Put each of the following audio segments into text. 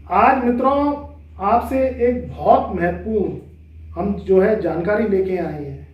आज मित्रों आपसे एक बहुत महत्वपूर्ण हम जो है जानकारी लेके आए हैं।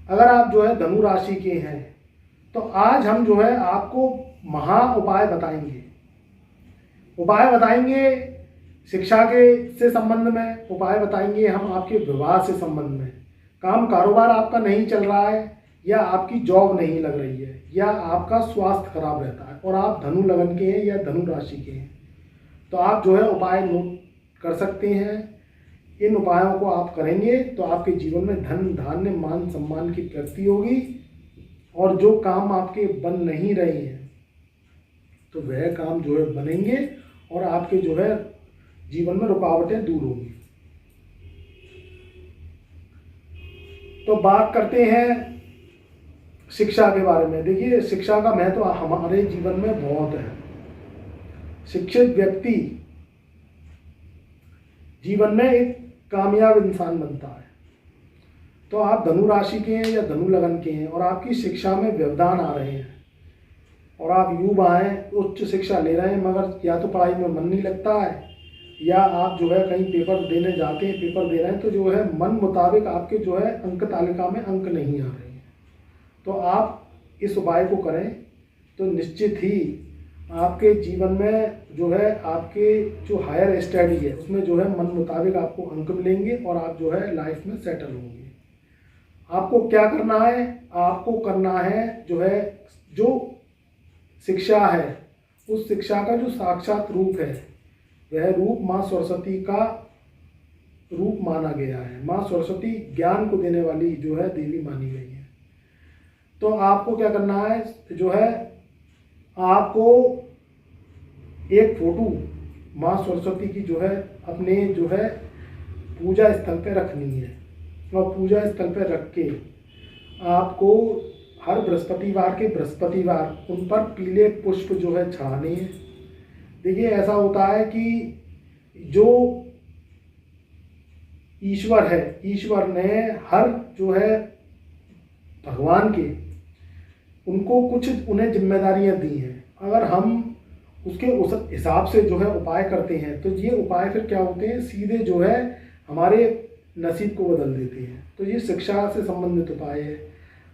अगर आप जो है धनु राशि के हैं तो आज हम जो है आपको महा उपाय बताएंगे। उपाय बताएंगे शिक्षा के से संबंध में, उपाय बताएंगे हम आपके विवाह से संबंध में। काम कारोबार आपका नहीं चल रहा है या आपकी जॉब नहीं लग रही है या आपका स्वास्थ्य खराब रहता है और आप धनु लगन के हैं या धनु राशि के हैं तो आप जो है उपाय नोट कर सकते हैं। इन उपायों को आप करेंगे तो आपके जीवन में धन धान्य मान सम्मान की प्राप्ति होगी और जो काम आपके बन नहीं रहे हैं तो वह काम जो है बनेंगे और आपके जो है जीवन में रुकावटें दूर होंगी। तो बात करते हैं शिक्षा के बारे में। देखिए, शिक्षा का महत्व हमारे जीवन में बहुत है। शिक्षित व्यक्ति जीवन में एक कामयाब इंसान बनता है। तो आप धनु राशि के हैं या धनु लगन के हैं और आपकी शिक्षा में व्यवधान आ रहे हैं और आप युवा हैं, उच्च शिक्षा ले रहे हैं, मगर या तो पढ़ाई में मन नहीं लगता है या आप जो है कहीं पेपर देने जाते हैं, पेपर दे रहे हैं तो जो है मन मुताबिक आपके जो है अंक तालिका में अंक नहीं आ रहे हैं। तो आप इस उपाय को करें तो निश्चित ही आपके जीवन में जो है आपके जो हायर स्टडी है उसमें जो है मन मुताबिक आपको अंक मिलेंगे और आप जो है लाइफ में सेटल होंगे। आपको क्या करना है? आपको करना है जो है जो शिक्षा है उस शिक्षा का जो साक्षात रूप है वह रूप माँ सरस्वती का रूप माना गया है। माँ सरस्वती ज्ञान को देने वाली जो है देवी मानी गई है। तो आपको क्या करना है जो है आपको एक फोटो माँ सरस्वती की जो है अपने जो है पूजा स्थल पे रखनी है और पूजा स्थल पे रख के आपको हर बृहस्पतिवार उन पर पीले पुष्प जो है चढ़ाने हैं। देखिए, ऐसा होता है कि जो ईश्वर है, ईश्वर ने हर जो है भगवान के उनको कुछ उन्हें जिम्मेदारियां दी हैं। अगर हम उसके उस हिसाब से जो है उपाय करते हैं तो ये उपाय फिर क्या होते हैं, सीधे जो है हमारे नसीब को बदल देते हैं। तो ये शिक्षा से संबंधित उपाय है।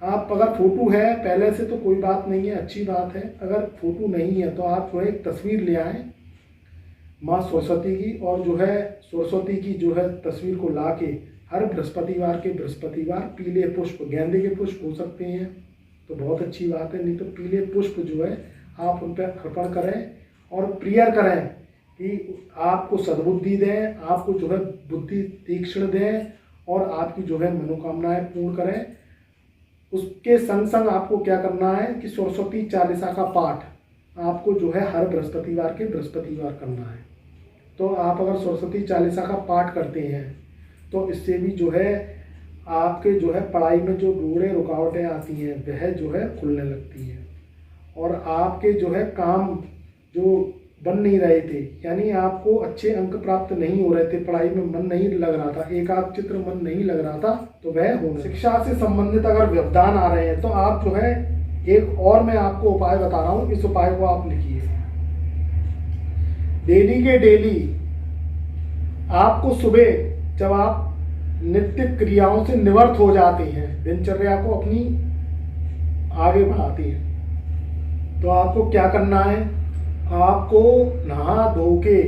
आप अगर फोटो है पहले से तो कोई बात नहीं है, अच्छी बात है। अगर फोटो नहीं है तो आप जो है एक तस्वीर ले आएँ माँ सरस्वती की और जो है सरस्वती की जो है तस्वीर को ला के हर बृहस्पतिवार पीले पुष्प, गेंदे के पुष्प हो सकते हैं तो बहुत अच्छी बात है, नहीं तो पीले पुष्प जो है आप उन पर अर्पण करें और प्रेयर करें कि आपको सद्बुद्धि दें, आपको जो है बुद्धि तीक्ष्ण दें और आपकी जो है मनोकामनाएं पूर्ण करें। उसके संग संग आपको क्या करना है कि सरस्वती चालीसा का पाठ आपको जो है हर बृहस्पतिवार करना है। तो आप अगर सरस्वती चालीसा का पाठ करते हैं तो इससे भी जो है आपके जो है पढ़ाई में जो रोड़े रुकावटें आती हैं वह जो है खुलने लगती हैं और आपके जो है काम जो बन नहीं रहे थे, यानी आपको अच्छे अंक प्राप्त नहीं हो रहे थे, पढ़ाई में मन नहीं लग रहा था, एकाग्रचित्त मन नहीं लग रहा था, तो वह होना। शिक्षा से संबंधित अगर व्यवधान आ रहे हैं तो आप जो है एक और मैं आपको उपाय बता रहा हूँ, इस उपाय को आप लिखिए। डेली के डेली आपको सुबह जब आप नित्य क्रियाओं से निवृत्त हो जाते हैं, दिनचर्या को अपनी आगे बढ़ाते हैं, तो आपको क्या करना है, आपको नहा धो के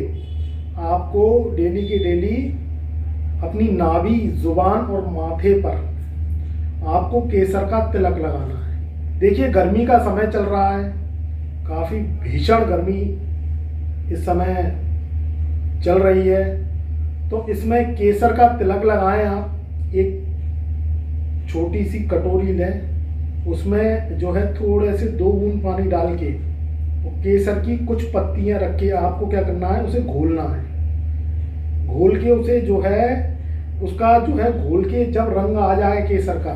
आपको डेली के डेली अपनी नाभि, जुबान और माथे पर आपको केसर का तिलक लगाना है। देखिए, गर्मी का समय चल रहा है, काफ़ी भीषण गर्मी इस समय चल रही है, तो इसमें केसर का तिलक लगाएं। आप एक छोटी सी कटोरी लें, उसमें जो है थोड़े से 2 बूंद पानी डाल के केसर की कुछ पत्तियां रख के आपको क्या करना है, उसे घोलना है। घोल के उसे जो है उसका जो है घोल के जब रंग आ जाए केसर का,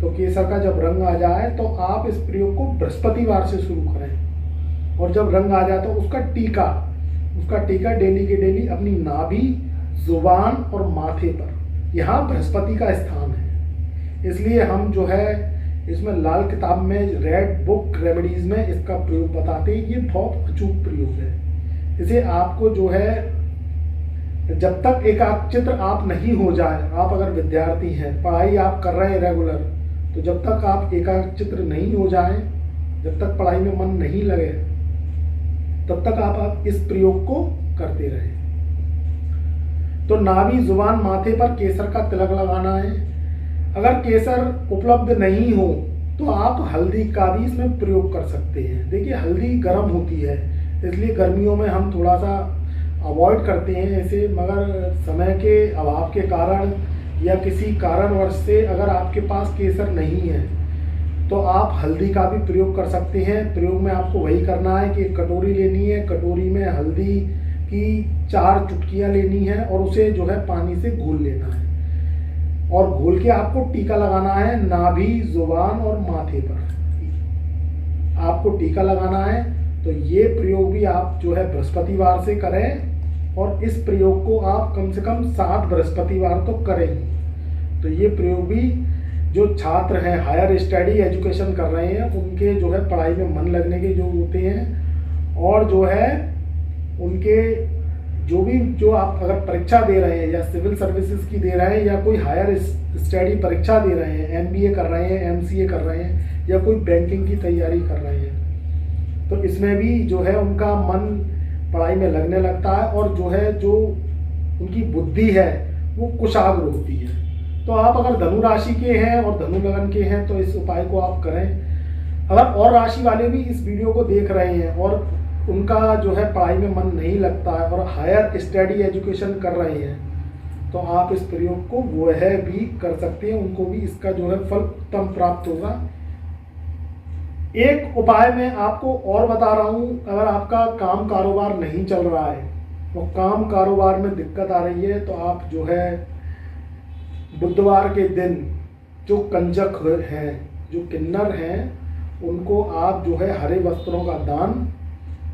तो केसर का जब रंग आ जाए तो आप इस प्रयोग को बृहस्पतिवार से शुरू करें और जब रंग आ जाए तो उसका टीका डेली के डेली अपनी नाभि, जुबान और माथे पर, यहाँ बृहस्पति का स्थान है इसलिए हम जो है इसमें लाल किताब में रेड बुक रेमेडीज में इसका प्रयोग बताते हैं। ये बहुत अचूक प्रयोग है। इसे आपको जो है जब तक एकाग्रचित्त आप नहीं हो जाए, आप अगर विद्यार्थी हैं, पढ़ाई आप कर रहे हैं रेगुलर, तो जब तक आप एकाग्रचित्त नहीं हो जाए, जब तक पढ़ाई में मन नहीं लगे, तब तक आप इस प्रयोग को करते रहें। तो नाभि, जुबान, माथे पर केसर का तिलक लगाना है। अगर केसर उपलब्ध नहीं हो तो आप हल्दी का भी इसमें प्रयोग कर सकते हैं। देखिए हल्दी गर्म होती है, इसलिए गर्मियों में हम थोड़ा सा अवॉइड करते हैं इसे, मगर समय के अभाव के कारण या किसी कारणवश से अगर आपके पास केसर नहीं है तो आप हल्दी का भी प्रयोग कर सकते हैं। प्रयोग में आपको वही करना है कि एक कटोरी लेनी है, कटोरी में हल्दी की 4 चुटकियाँ लेनी है और उसे जो है पानी से घोल लेना है, और घोल के आपको टीका लगाना है नाभि, जुबान और माथे पर आपको टीका लगाना है। तो ये प्रयोग भी आप जो है बृहस्पतिवार से करें, और इस प्रयोग को आप कम से कम 7 बृहस्पतिवार तो करेंगे। तो ये प्रयोग भी जो छात्र हैं, हायर स्टडी एजुकेशन कर रहे हैं, उनके जो है पढ़ाई में मन लगने के जो होते हैं, और जो है उनके जो आप अगर परीक्षा दे रहे हैं या सिविल सर्विसेज की दे रहे हैं या कोई हायर स्टडी परीक्षा दे रहे हैं, एमबीए कर रहे हैं, एमसीए कर रहे हैं या कोई बैंकिंग की तैयारी कर रहे हैं, तो इसमें भी जो है उनका मन पढ़ाई में लगने लगता है, और जो उनकी बुद्धि है वो कुशाग्र होती है। तो आप अगर धनु राशि के हैं और धनु लगन के हैं तो इस उपाय को आप करें। अगर और राशि वाले भी इस वीडियो को देख रहे हैं और उनका जो है पढ़ाई में मन नहीं लगता है और हायर स्टडी एजुकेशन कर रहे हैं, तो आप इस प्रयोग को वह भी कर सकते हैं, उनको भी इसका जो है फल उत्तम प्राप्त होगा। एक उपाय मैं आपको और बता रहा हूँ, अगर आपका काम कारोबार नहीं चल रहा है और काम कारोबार में दिक्कत आ रही है, तो आप जो है बुधवार के दिन जो कंजक हैं, जो किन्नर हैं, उनको आप जो है हरे वस्त्रों का दान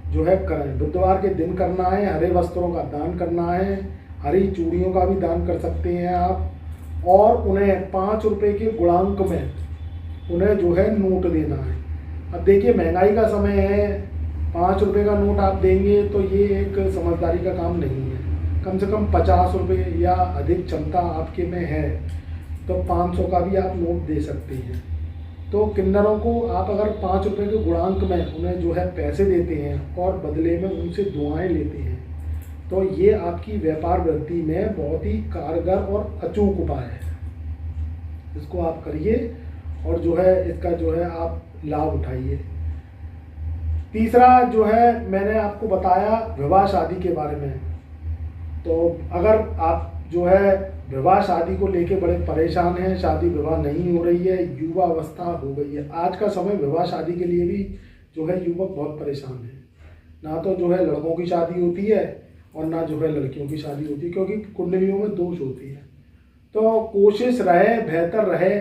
जो है करें। बुधवार के दिन करना है, हरे वस्त्रों का दान करना है, हरी चूड़ियों का भी दान कर सकते हैं आप, और उन्हें 5 रुपये के गुणांक में उन्हें जो है नोट देना है। अब देखिए महंगाई का समय है, 5 रुपये का नोट आप देंगे तो ये एक समझदारी का काम नहीं है। कम से कम 50 रुपये या अधिक क्षमता आपके में है तो 500 का भी आप नोट दे सकते हैं। तो किन्नरों को आप अगर 5 रुपये के गुणांक में उन्हें जो है पैसे देते हैं और बदले में उनसे दुआएं लेते हैं, तो ये आपकी व्यापार वृद्धि में बहुत ही कारगर और अचूक उपाय है। इसको आप करिए और जो है इसका जो है आप लाभ उठाइए। तीसरा जो है मैंने आपको बताया विवाह शादी के बारे में। तो अगर आप जो है विवाह शादी को लेके बड़े परेशान हैं, शादी विवाह नहीं हो रही है, युवा अवस्था हो गई है, आज का समय विवाह शादी के लिए भी जो है युवक बहुत परेशान है। ना तो जो है लड़कों की शादी होती है और ना जो है लड़कियों की शादी होती है, क्योंकि कुंडलियों में दोष होती है। तो कोशिश रहे, बेहतर रहे,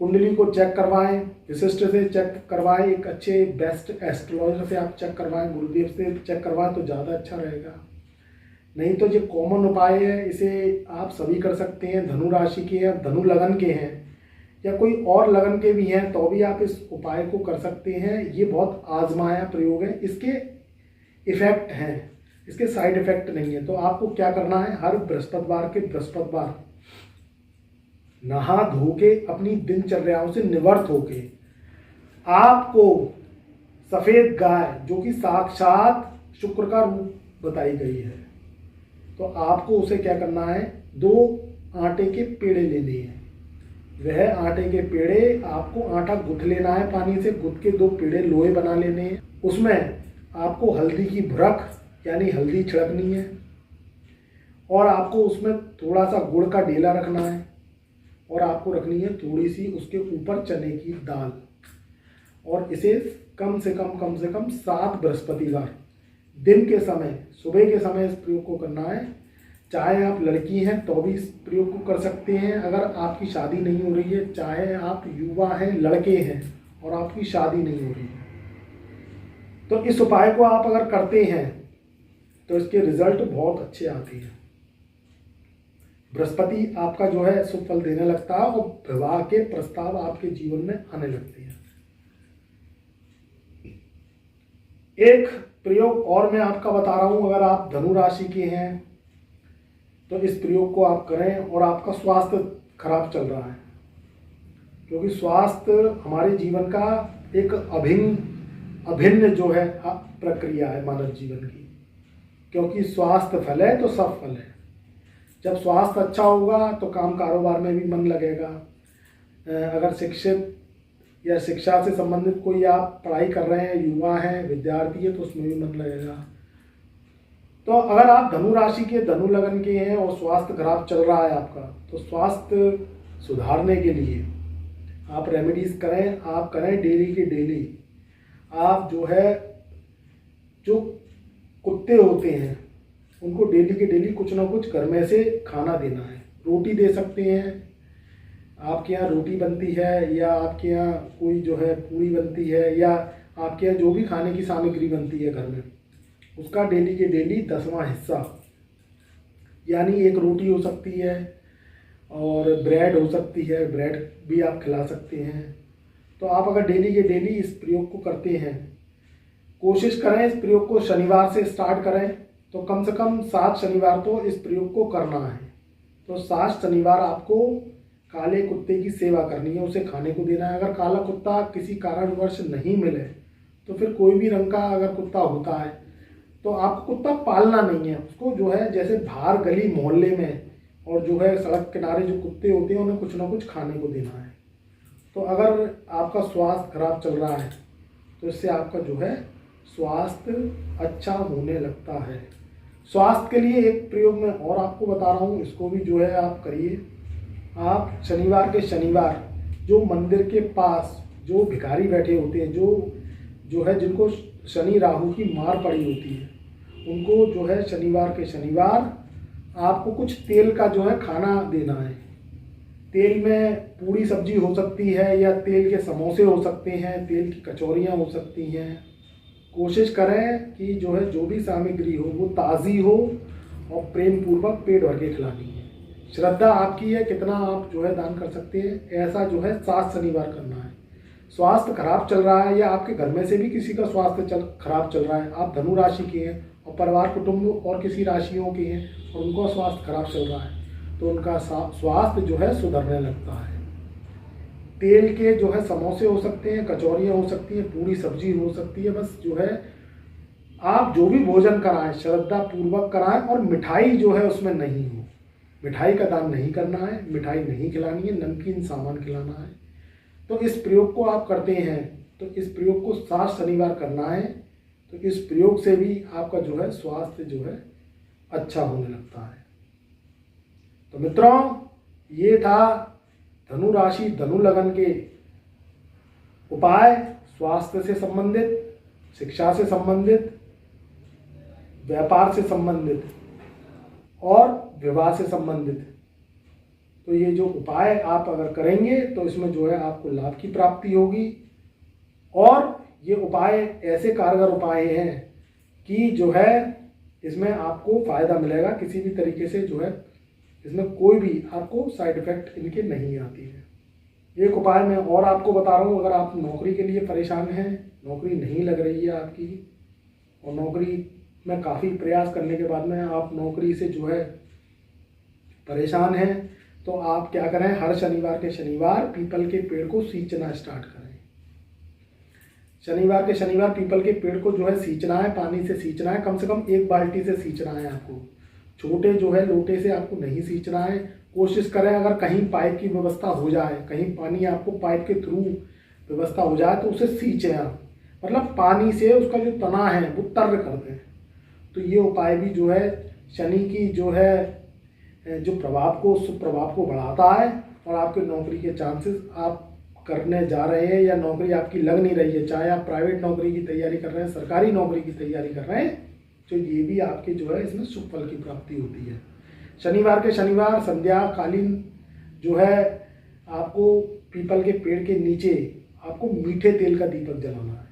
कुंडली को चेक करवाएं, विशिष्ट से चेक करवाएं, एक अच्छे बेस्ट एस्ट्रोलॉजर से आप चेक करवाएं, गुरुदेव से चेक करवाएं तो ज़्यादा अच्छा रहेगा। नहीं तो ये कॉमन उपाय है, इसे आप सभी कर सकते हैं। धनु राशि के हैं, धनु लगन के हैं या कोई और लगन के भी हैं तो भी आप इस उपाय को कर सकते हैं। ये बहुत आजमाया प्रयोग है, इसके इफेक्ट हैं, इसके साइड इफेक्ट नहीं है। तो आपको क्या करना है, हर बृहस्पतिवार नहा धो के अपनी दिनचर्याओं से निवृत्त होके आपको सफ़ेद गाय, जो कि साक्षात शुक्र का रूप बताई गई है, तो आपको उसे क्या करना है, 2 आटे के पेड़े लेने हैं। वह आटे के पेड़े आपको आटा गूंथ लेना है, पानी से गूंथ के 2 पेड़े लोहे बना लेने हैं। उसमें आपको हल्दी की भुरक यानी हल्दी छिड़कनी है, और आपको उसमें थोड़ा सा गुड़ का ढेला रखना है, और आपको रखनी है थोड़ी सी उसके ऊपर चने की दाल, और इसे कम से कम 7 बृहस्पतिवार दिन के समय, सुबह के समय इस प्रयोग को करना है। चाहे आप लड़की हैं तो भी इस प्रयोग को कर सकते हैं, अगर आपकी शादी नहीं हो रही है, चाहे आप युवा हैं, लड़के हैं और आपकी शादी नहीं हो रही है, तो इस उपाय को आप अगर करते हैं तो इसके रिजल्ट बहुत अच्छे आते हैं। बृहस्पति आपका जो है शुभ फल देने लगता है और विवाह के प्रस्ताव आपके जीवन में आने लगते हैं। एक प्रयोग और मैं आपका बता रहा हूं, अगर आप धनु राशि के हैं तो इस प्रयोग को आप करें। और आपका स्वास्थ्य खराब चल रहा है, क्योंकि स्वास्थ्य हमारे जीवन का एक अभिन्न जो है प्रक्रिया है मानव जीवन की, क्योंकि स्वास्थ्य फल है तो सब फल है। जब स्वास्थ्य अच्छा होगा तो काम कारोबार में भी मन लगेगा। अगर शिक्षित या शिक्षा से संबंधित कोई आप पढ़ाई कर रहे हैं, युवा हैं, विद्यार्थी है, तो उसमें भी मन लगेगा। तो अगर आप धनु राशि के, धनु लगन के हैं और स्वास्थ्य खराब चल रहा है आपका, तो स्वास्थ्य सुधारने के लिए आप रेमेडीज करें। आप करें डेली के डेली। आप जो है, जो कुत्ते होते हैं उनको डेली के डेली कुछ ना कुछ घर में से खाना देना है। रोटी दे सकते हैं, आपके यहाँ रोटी बनती है, या आपके यहाँ कोई जो है पूरी बनती है, या आपके यहाँ जो भी खाने की सामग्री बनती है घर में, उसका डेली के डेली 10वां हिस्सा, यानी एक रोटी हो सकती है और ब्रेड हो सकती है, ब्रेड भी आप खिला सकते हैं। तो आप अगर डेली के डेली इस प्रयोग को करते हैं, कोशिश करें इस प्रयोग को शनिवार से स्टार्ट करें, तो कम से कम 7 शनिवार तो इस प्रयोग को करना है। तो 7 शनिवार आपको काले कुत्ते की सेवा करनी है, उसे खाने को देना है। अगर काला कुत्ता किसी कारणवश नहीं मिले तो फिर कोई भी रंग का अगर कुत्ता होता है तो आपको कुत्ता पालना नहीं है, उसको जो है जैसे बाहर गली मोहल्ले में और जो है सड़क किनारे जो कुत्ते होते हैं उन्हें कुछ ना कुछ खाने को देना है। तो अगर आपका स्वास्थ्य खराब चल रहा है तो इससे आपका जो है स्वास्थ्य अच्छा होने लगता है। स्वास्थ्य के लिए एक प्रयोग मैं और आपको बता रहा हूँ, इसको भी जो है आप करिए। आप शनिवार के शनिवार जो मंदिर के पास जो भिखारी बैठे होते हैं, जो है जिनको शनि राहु की मार पड़ी होती है, उनको जो है शनिवार के शनिवार आपको कुछ तेल का जो है खाना देना है। तेल में पूरी सब्जी हो सकती है, या तेल के समोसे हो सकते हैं, तेल की कचौरियाँ हो सकती हैं। कोशिश करें कि जो है जो भी सामग्री हो वो ताज़ी हो और प्रेम पूर्वक पेट भर के खिलानी है। श्रद्धा आपकी है, कितना आप जो है दान कर सकते हैं। ऐसा जो है 7 शनिवार करना है। स्वास्थ्य खराब चल रहा है, या आपके घर में से भी किसी का स्वास्थ्य खराब चल रहा है, आप धनु राशि के हैं और परिवार कुटुंब और किसी राशियों के हैं और उनका स्वास्थ्य खराब चल रहा है, तो उनका स्वास्थ्य जो है सुधरने लगता है। तेल के जो है समोसे हो सकते हैं, कचौरियाँ हो सकती हैं, पूरी सब्जी हो सकती है। बस जो है आप जो भी भोजन कराएं श्रद्धा पूर्वक कराएं, और मिठाई जो है उसमें नहीं हो। मिठाई का दान नहीं करना है, मिठाई नहीं खिलानी है, नमकीन सामान खिलाना है। तो इस प्रयोग को आप करते हैं, तो इस प्रयोग को 7 शनिवार करना है। तो इस प्रयोग से भी आपका जो है स्वास्थ्य जो है अच्छा होने लगता है। तो मित्रों, ये था धनु राशि धनु लगन के उपाय, स्वास्थ्य से संबंधित, शिक्षा से संबंधित, व्यापार से संबंधित और विवाह से संबंधित। तो ये जो उपाय आप अगर करेंगे तो इसमें जो है आपको लाभ की प्राप्ति होगी। और ये उपाय ऐसे कारगर उपाय हैं कि जो है इसमें आपको फ़ायदा मिलेगा। किसी भी तरीके से जो है इसमें कोई भी आपको साइड इफ़ेक्ट इनके नहीं आती है। एक उपाय मैं और आपको बता रहा हूँ। अगर आप नौकरी के लिए परेशान हैं, नौकरी नहीं लग रही है आपकी, और नौकरी में काफ़ी प्रयास करने के बाद में आप नौकरी से जो है परेशान हैं, तो आप क्या करें, हर शनिवार के शनिवार पीपल के पेड़ को सींचना स्टार्ट करें। शनिवार के शनिवार पीपल के पेड़ को जो है सींचना है, पानी से सींचना है। कम से कम 1 बाल्टी से सींचना है आपको। छोटे जो है लोटे से आपको नहीं सींचना है। कोशिश करें अगर कहीं पाइप की व्यवस्था हो जाए, कहीं पानी आपको पाइप के थ्रू व्यवस्था हो जाए, तो उसे सींचें आप, मतलब पानी से उसका जो तना है वो तर कर दें। तो ये उपाय भी जो है शनि की जो है जो सुप्रभाव को बढ़ाता है, और आपके नौकरी के चांसेस आप करने जा रहे हैं या नौकरी आपकी लग नहीं रही है, चाहे आप प्राइवेट नौकरी की तैयारी कर रहे हैं, सरकारी नौकरी की तैयारी कर रहे हैं, तो ये भी आपके जो है इसमें शुभ फल की प्राप्ति होती है। शनिवार के शनिवार संध्याकालीन जो है आपको पीपल के पेड़ के नीचे आपको मीठे तेल का दीपक जलाना है।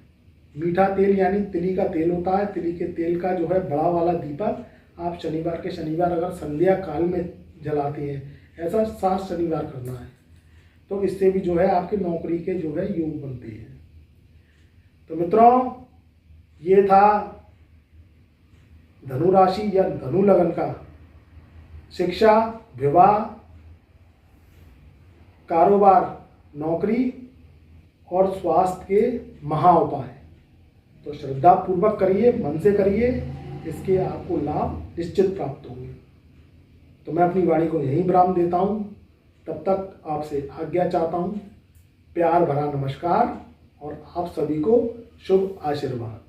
मीठा तेल यानी तिली का तेल होता है, तिली के तेल का जो है बड़ा वाला दीपक आप शनिवार के शनिवार अगर संध्या काल में जलाते हैं, ऐसा 7 शनिवार करना है। तो इससे भी जो है आपके नौकरी के जो है योग बनते हैं। तो मित्रों, ये था धनु राशि या धनु लगन का शिक्षा, विवाह, कारोबार, नौकरी और स्वास्थ्य के महा उपाय। तो श्रद्धापूर्वक करिए, मन से करिए, इसके आपको लाभ निश्चित प्राप्त होंगे। तो मैं अपनी वाणी को यहीं विराम देता हूँ। तब तक आपसे आज्ञा चाहता हूँ। प्यार भरा नमस्कार और आप सभी को शुभ आशीर्वाद।